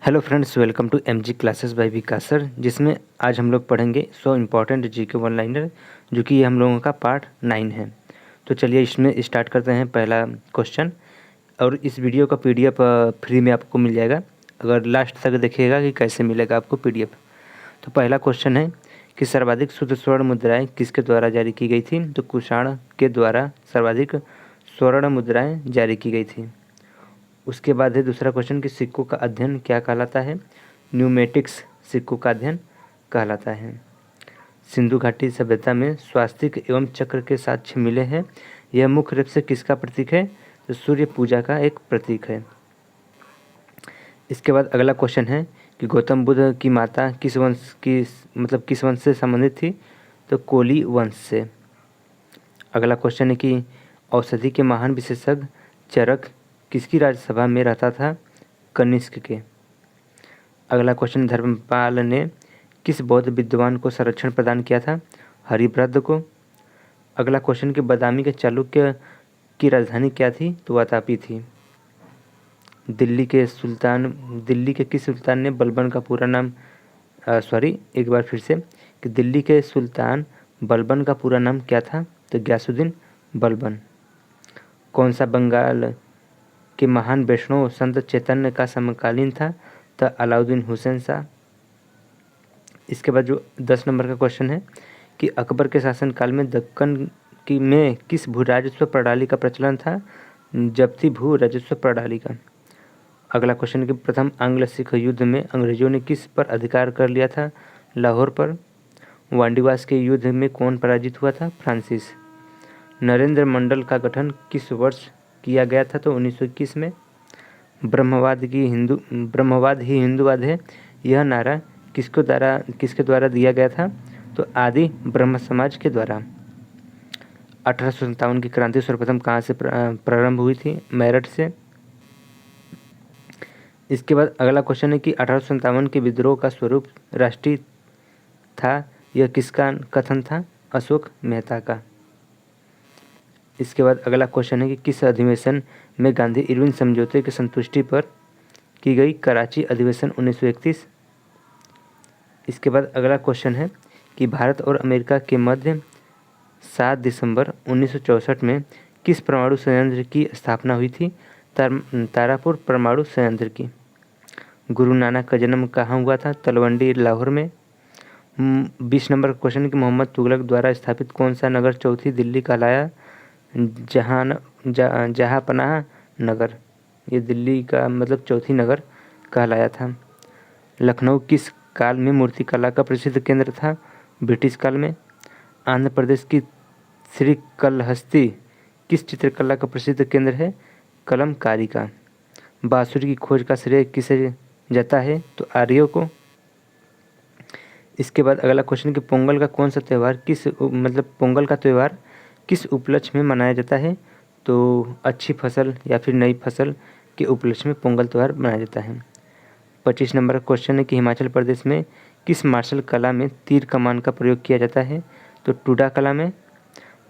Hello friends, welcome to MG classes by Vikas sir, जिसमें आज हम लोग पढ़ेंगे 100 इम्पॉर्टेंट जीके वन लाइनर, जो कि ये हम लोगों का पार्ट 9 है। तो चलिए इसमें स्टार्ट करते हैं। पहला क्वेश्चन, और इस वीडियो का पीडीएफ फ्री में आपको मिल जाएगा। अगर लास्ट तक देखिएगा कि कैसे मिलेगा आपको पीडीएफ। तो पहला क्वेश्चन है कि सर्वाधिक शुद्ध स्वर्ण मुद्राएं किसके द्वारा जारी की गई थी? तो कुषाण के द्वारा सर्वाधिक स्वर्ण मुद्राएं जारी की गई थी। उसके बाद है दूसरा क्वेश्चन कि सिक्कों का अध्ययन क्या कहलाता है? न्यूमेटिक्स सिक्कों का अध्ययन कहलाता है। सिंधु घाटी सभ्यता में स्वास्तिक एवं चक्र के साक्ष्य मिले हैं। यह मुख्य रूप से किसका प्रतीक है? तो सूर्य पूजा का एक प्रतीक है। इसके बाद अगला क्वेश्चन है कि गौतम बुद्ध की माता किस वंश की किस वंश से संबंधित थी? तो कोली वंश से। अगला क्वेश्चन है कि औषधि के महान विशेषज्ञ चरक किसकी राज्यसभा में रहता था? कनिष्क के। अगला क्वेश्चन, धर्मपाल ने किस बौद्ध विद्वान को संरक्षण प्रदान किया था? हरिभद्र को। अगला क्वेश्चन कि बादामी के चालुक्य की राजधानी क्या थी? तो वातापी थी। दिल्ली के किस सुल्तान ने बलबन का पूरा नाम एक बार फिर से कि दिल्ली के सुल्तान बलबन का पूरा नाम क्या था? तो गयासुद्दीन बलबन। कौन सा बंगाल के महान वैष्णव संत चैतन्य का समकालीन था? तो अलाउद्दीन हुसैन शाह। इसके बाद जो 10 नंबर का क्वेश्चन है कि अकबर के शासनकाल में दक्कन में किस भू राजस्व प्रणाली का प्रचलन था? जब्ती भू राजस्व प्रणाली का। अगला क्वेश्चन कि प्रथम आंग्ल सिख युद्ध में अंग्रेजों ने किस पर अधिकार कर लिया था? लाहौर पर। वांडीवास के युद्ध में कौन पराजित हुआ था? फ्रांसिस। नरेंद्र मंडल का गठन किस वर्ष किया गया था? तो 1921 में। ब्रह्मवाद ही हिंदूवाद है, यह नारा किसके द्वारा दिया गया था? तो आदि ब्रह्म समाज के द्वारा। 1857 की क्रांति सर्वप्रथम कहाँ से प्रारंभ हुई थी? मेरठ से। इसके बाद अगला क्वेश्चन है कि 1857 के विद्रोह का स्वरूप राष्ट्रीय था, यह किसका कथन था? अशोक मेहता का। इसके बाद अगला क्वेश्चन है कि किस अधिवेशन में गांधी इरविन समझौते की संतुष्टि पर की गई? कराची अधिवेशन 1931। इसके बाद अगला क्वेश्चन है कि भारत और अमेरिका के मध्य 7 दिसंबर 1964 में किस परमाणु संयंत्र की स्थापना हुई थी? तारापुर परमाणु संयंत्र की। गुरु नानक का जन्म कहाँ हुआ था? तलवंडी, लाहौर में। 20 नंबर क्वेश्चन कि मोहम्मद तुगलक द्वारा स्थापित कौन सा नगर चौथी दिल्ली कहलाया? जहांपनाह नगर। ये दिल्ली का चौथी नगर कहलाया था। लखनऊ किस काल में मूर्तिकला का प्रसिद्ध केंद्र था? ब्रिटिश काल में। आंध्र प्रदेश की श्रीकालहस्ती किस चित्रकला का प्रसिद्ध केंद्र है? कलमकारी का। बांसुरी की खोज का श्रेय किसे जाता है? तो आर्यों को। इसके बाद अगला क्वेश्चन कि पोंगल का त्यौहार किस उपलक्ष्य में मनाया जाता है? तो अच्छी फसल या फिर नई फसल के उपलक्ष्य में पोंगल त्यौहार मनाया जाता है। 25 नंबर का क्वेश्चन है कि हिमाचल प्रदेश में किस मार्शल कला में तीर कमान का प्रयोग किया जाता है? तो टूडा कला में।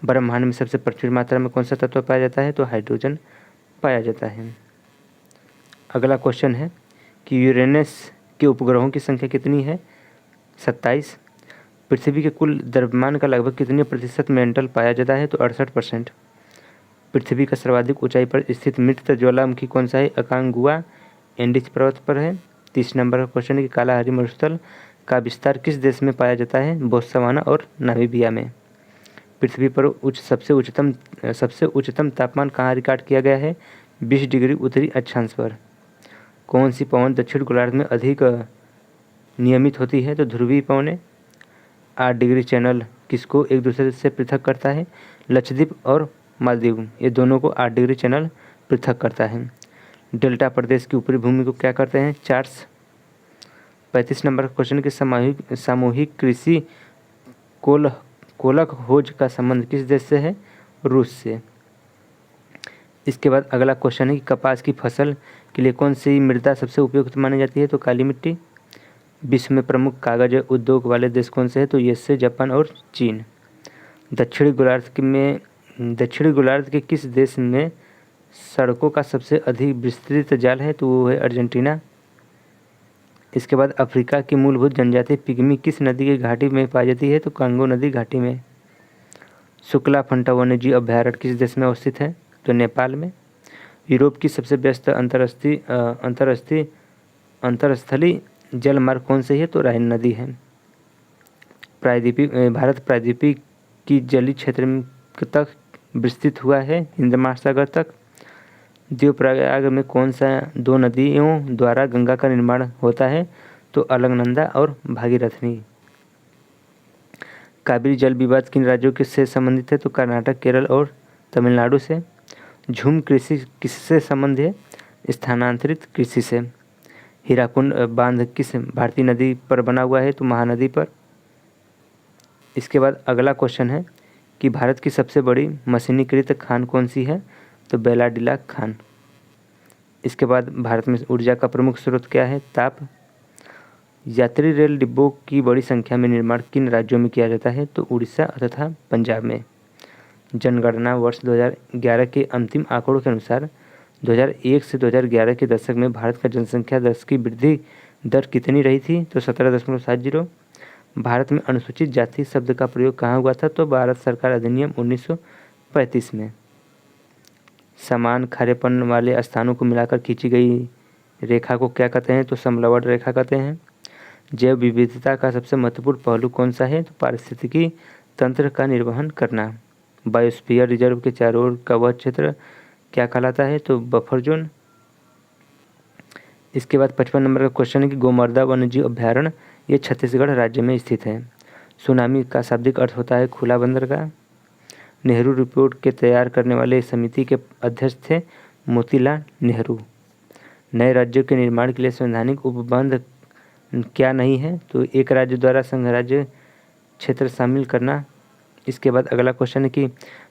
ब्रह्मांड में सबसे प्रचुर मात्रा में कौन सा तत्व पाया जाता है? तो हाइड्रोजन पाया जाता है। अगला क्वेश्चन है कि यूरेनस के उपग्रहों की संख्या कितनी है? 27। पृथ्वी के कुल द्रव्यमान का लगभग कितने प्रतिशत मेंटल पाया जाता है? तो 68%। पृथ्वी का सर्वाधिक ऊंचाई पर स्थित मृत ज्वालामुखी कौन सा है? अकांगुआ एंडीज पर्वत पर है। 30 नंबर का क्वेश्चन है कि कालाहारी मरुस्थल का विस्तार किस देश में पाया जाता है? बोत्सवाना और नामीबिया में। पृथ्वी पर सबसे उच्चतम तापमान कहाँ रिकॉर्ड किया गया है? 20 डिग्री उत्तरी अक्षांश पर। कौन सी पवन दक्षिण गोलार्ध में अधिक नियमित होती है? तो ध्रुवीय पवनें। 8 डिग्री चैनल किसको एक दूसरे से पृथक करता है? लक्षद्वीप और मालदीव, ये दोनों को 8 डिग्री चैनल पृथक करता है। डेल्टा प्रदेश की ऊपरी भूमि को क्या करते हैं? चार्ट्स। 35 नंबर का क्वेश्चन कि सामूहिक कृषि कोलक खोज का संबंध किस देश से है? रूस से। इसके बाद अगला क्वेश्चन है कि कपास की फसल के लिए कौन सी मृदा सबसे उपयुक्त मानी जाती है? तो काली मिट्टी। विश्व में प्रमुख कागज उद्योग वाले देश कौन से हैं? तो यूएसए, जापान और चीन। दक्षिणी गोलार्ध के किस देश में सड़कों का सबसे अधिक विस्तृत जाल है? तो वो है अर्जेंटीना। इसके बाद अफ्रीका की मूलभूत जनजाति पिग्मी किस नदी की घाटी में पाई जाती है? तो कांगो नदी घाटी में। शुक्ला फंटा वन्यजीव अभयारण्य किस देश में अवस्थित है? तो नेपाल में। यूरोप की सबसे व्यस्त अंतरस्थलीय जल मार्ग कौन से है? तो राइन नदी है। भारत प्रायद्वीपीय की जलीय क्षेत्र तक विस्तृत हुआ है, हिंद महासागर तक। द्वीप्रयाग में कौन सा दो नदियों द्वारा गंगा का निर्माण होता है? तो अलकनंदा और भागीरथी। कावेरी जल विवाद किन राज्यों के से संबंधित है? तो कर्नाटक, केरल और तमिलनाडु से। झूम कृषि किससे संबंधित है? स्थानांतरित कृषि से। हीराकुंड बांध किस भारतीय नदी पर बना हुआ है? तो महानदी पर। इसके बाद अगला क्वेश्चन है कि भारत की सबसे बड़ी मशीनीकृत खान कौन सी है? तो बेलाडीला खान। इसके बाद भारत में ऊर्जा का प्रमुख स्रोत क्या है? ताप। यात्री रेल डिब्बों की बड़ी संख्या में निर्माण किन राज्यों में किया जाता है? तो उड़ीसा तथा पंजाब में। जनगणना वर्ष 2011 के अंतिम आंकड़ों के अनुसार 2001 से 2011 के दशक में भारत का जनसंख्या दर की वृद्धि दर कितनी रही थी? तो 17.70। भारत में अनुसूचित जाति शब्द का प्रयोग कहाँ हुआ था? तो भारत सरकार अधिनियम 1935 में। समान खारेपन वाले स्थानों को मिलाकर खींची गई रेखा को क्या कहते हैं? तो समलवट रेखा कहते हैं। जैव विविधता का सबसे महत्वपूर्ण पहलू कौन सा है? तो पारिस्थितिकी तंत्र का निर्वहन करना। बायोस्फीयर रिजर्व के चारों ओर का वह क्षेत्र क्या कहलाता है? तो बफर जोन। इसके बाद 55 नंबर का क्वेश्चन है कि गोमर्दा वन्यजीव अभयारण्य ये छत्तीसगढ़ राज्य में स्थित है। सुनामी का शाब्दिक अर्थ होता है खुला बंदरगाह। नेहरू रिपोर्ट के तैयार करने वाले समिति के अध्यक्ष थे मोतीलाल नेहरू। नए राज्यों के निर्माण के लिए संवैधानिक उपबंध क्या नहीं है? तो एक राज्य द्वारा संघ राज्य क्षेत्र शामिल करना। इसके बाद अगला क्वेश्चन है कि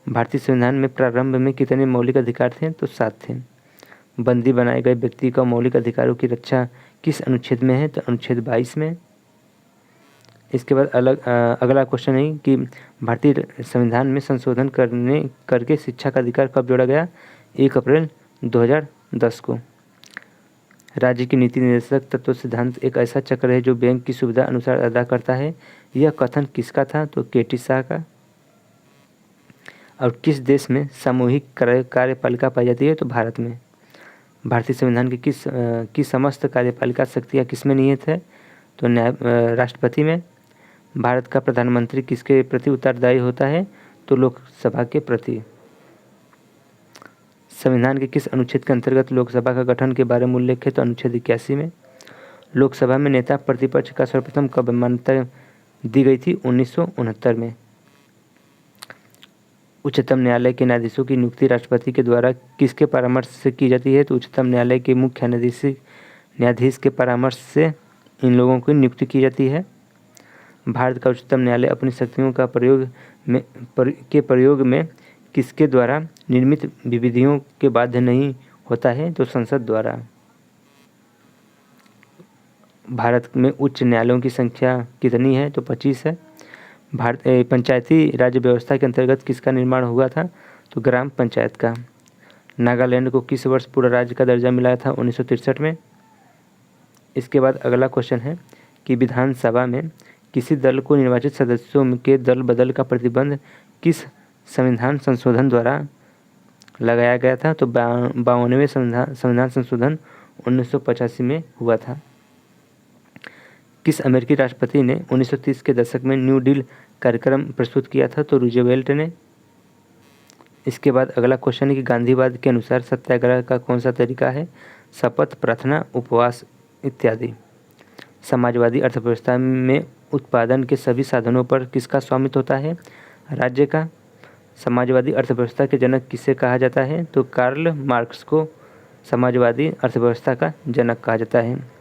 भारतीय संविधान में प्रारंभ में कितने मौलिक अधिकार थे? तो 7 थे। बंदी बनाए गए व्यक्ति का मौलिक अधिकारों की रक्षा किस अनुच्छेद में है? तो अनुच्छेद 22 में। इसके बाद अगला क्वेश्चन है कि भारतीय संविधान में संशोधन करके शिक्षा का अधिकार कब जोड़ा गया? 1 अप्रैल 2010 को। राज्य की नीति निर्देशक तत्व सिद्धांत एक ऐसा चक्र है जो बैंक की सुविधा अनुसार अदा करता है। यह कथन किसका था? तो केटी शाह का। और किस देश में सामूहिक कार्यपालिका पाई जाती है? तो भारत में। भारतीय संविधान की समस्त कार्यपालिका शक्तियाँ किसमें निहित है? तो राष्ट्रपति में। भारत का प्रधानमंत्री किसके प्रति उत्तरदायी होता है? तो लोकसभा के प्रति। संविधान के किस अनुच्छेद के अंतर्गत लोकसभा का गठन के बारे में उल्लेख है? तो अनुच्छेद 81 में। लोकसभा में नेता प्रतिपक्ष का सर्वप्रथम कब मान्यता दी गई थी? 1969 में। उच्चतम न्यायालय के न्यायाधीशों की नियुक्ति राष्ट्रपति के द्वारा किसके परामर्श से की जाती है? तो उच्चतम न्यायालय के मुख्य न्यायाधीश के परामर्श से इन लोगों की नियुक्ति की जाती है। भारत का उच्चतम न्यायालय अपनी शक्तियों का प्रयोग में किसके द्वारा निर्मित विधियों के बाध्य नहीं होता है? तो संसद द्वारा। भारत में उच्च न्यायालयों की संख्या कितनी है? तो 25 है। भारत पंचायती राज्य व्यवस्था के अंतर्गत किसका निर्माण हुआ था? तो ग्राम पंचायत का। नागालैंड को किस वर्ष पूर्ण राज्य का दर्जा मिला था? 1963 में। इसके बाद अगला क्वेश्चन है कि विधानसभा में किसी दल को निर्वाचित सदस्यों के दल बदल का प्रतिबंध किस संविधान संशोधन द्वारा लगाया गया था? तो 52वें संविधान संशोधन 1985 में हुआ था। किस अमेरिकी राष्ट्रपति ने 1930 के दशक में न्यू डील कार्यक्रम प्रस्तुत किया था? तो रूजवेल्ट ने। इसके बाद अगला क्वेश्चन है कि गांधीवाद के अनुसार सत्याग्रह का कौन सा तरीका है? शपथ, प्रार्थना, उपवास इत्यादि। समाजवादी अर्थव्यवस्था में उत्पादन के सभी साधनों पर किसका स्वामित्व होता है? राज्य का। समाजवादी अर्थव्यवस्था के जनक किसे कहा जाता है? तो कार्ल मार्क्स को समाजवादी अर्थव्यवस्था का जनक कहा जाता है।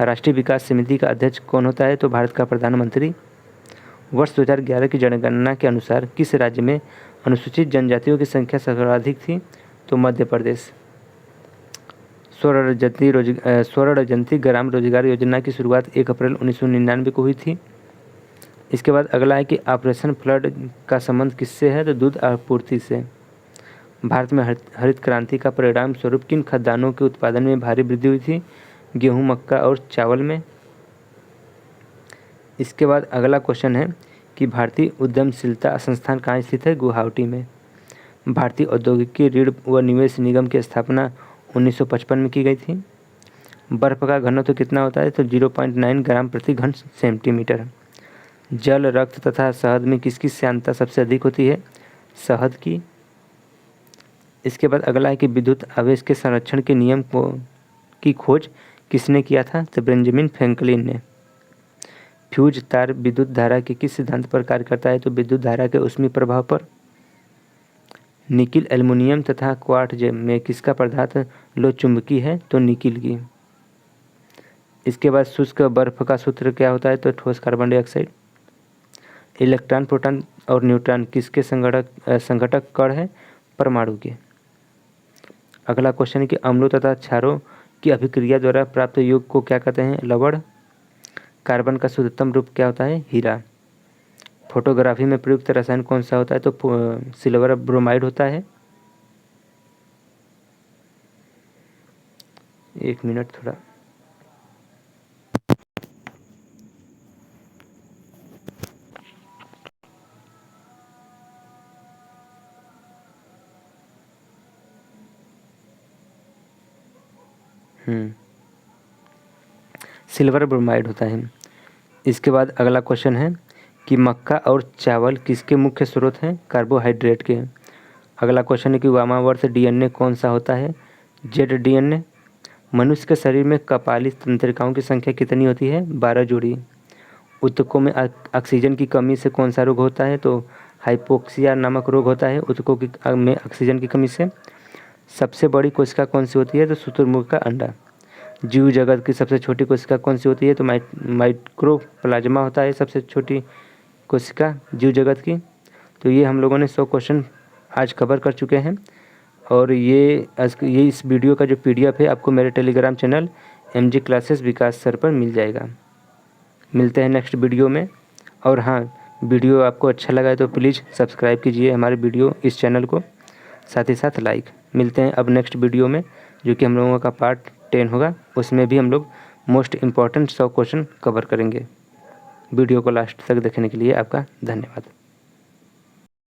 राष्ट्रीय विकास समिति का अध्यक्ष कौन होता है? तो भारत का प्रधानमंत्री। वर्ष 2011 की जनगणना के अनुसार किस राज्य में अनुसूचित जनजातियों की संख्या सर्वाधिक थी? तो मध्य प्रदेश। स्वर्ण जयंती ग्राम रोजगार योजना की शुरुआत 1 अप्रैल 1999 को हुई थी। इसके बाद अगला है कि ऑपरेशन फ्लड का संबंध किससे है? तो दूध आपूर्ति से। भारत में हरित क्रांति का परिणाम स्वरूप किन खाद्यान्नों के उत्पादन में भारी वृद्धि हुई थी? गेहूँ, मक्का और चावल में। इसके बाद अगला क्वेश्चन है कि भारतीय उद्यमशीलता संस्थान कहाँ स्थित है? गुवाहाटी में। भारतीय औद्योगिकी ऋण व निवेश निगम की स्थापना 1955 में की गई थी। बर्फ का घनत्व कितना होता है? तो 0.9 ग्राम प्रति घन सेंटीमीटर। जल, रक्त तथा शहद में किसकी श्यानता सबसे अधिक होती है? शहद की। इसके बाद अगला है कि विद्युत आवेश के संरक्षण के नियम की खोज किसने किया था? तो बेंजामिन फ्रैंकलिन ने। फ्यूज तार विद्युत धारा के किस सिद्धांत पर कार्य करता है? तो विद्युत धारा के ऊष्मीय प्रभाव पर। निकिल, एल्युमिनियम तथा क्वार्ट्ज में किसका पदार्थ लो चुंबकीय है? तो निकिल की। इसके बाद शुष्क बर्फ का सूत्र क्या होता है? तो ठोस कार्बन डाइऑक्साइड। इलेक्ट्रॉन, प्रोटॉन और न्यूट्रॉन किसके संघटक कण है? परमाणु के। अगला क्वेश्चन है कि अम्लों तथा क्षारों की अभिक्रिया द्वारा प्राप्त यौग को क्या कहते हैं? लवण। कार्बन का शुद्धतम रूप क्या होता है? हीरा। फोटोग्राफी में प्रयुक्त रसायन कौन सा होता है? तो सिल्वर ब्रोमाइड होता है। एक मिनट थोड़ा। सिल्वर ब्रोमाइड होता है। इसके बाद अगला क्वेश्चन है कि मक्का और चावल किसके मुख्य स्रोत हैं? कार्बोहाइड्रेट के। अगला क्वेश्चन है कि वामावर्त डीएनए कौन सा होता है? Z DNA. मनुष्य के शरीर में कपाली तंत्रिकाओं की संख्या कितनी होती है? 12 जोड़ी। ऊतकों में ऑक्सीजन की कमी से कौन सा रोग होता है? तो हाइपोक्सिया नामक रोग होता है ऊतकों की में ऑक्सीजन की कमी से। सबसे बड़ी कोशिका कौन सी होती है? तो शुतुरमुर्ग का अंडा। जीव जगत की सबसे छोटी कोशिका कौन सी होती है? तो माइक्रोप्लाज्मा होता है सबसे छोटी कोशिका जीव जगत की। तो ये हम लोगों ने 100 क्वेश्चन आज कवर कर चुके हैं और ये इस वीडियो का जो PDF है आपको मेरे टेलीग्राम चैनल MG क्लासेस विकास सर पर मिल जाएगा। मिलते हैं नेक्स्ट वीडियो में। और हाँ, वीडियो आपको अच्छा लगा है तो प्लीज़ सब्सक्राइब कीजिए हमारे वीडियो इस चैनल को, साथ ही साथ लाइक। मिलते हैं अब नेक्स्ट वीडियो में जो कि हम लोगों का पार्ट 10 होगा। उसमें भी हम लोग मोस्ट इम्पॉर्टेंट 100 क्वेश्चन कवर करेंगे। वीडियो को लास्ट तक देखने के लिए आपका धन्यवाद।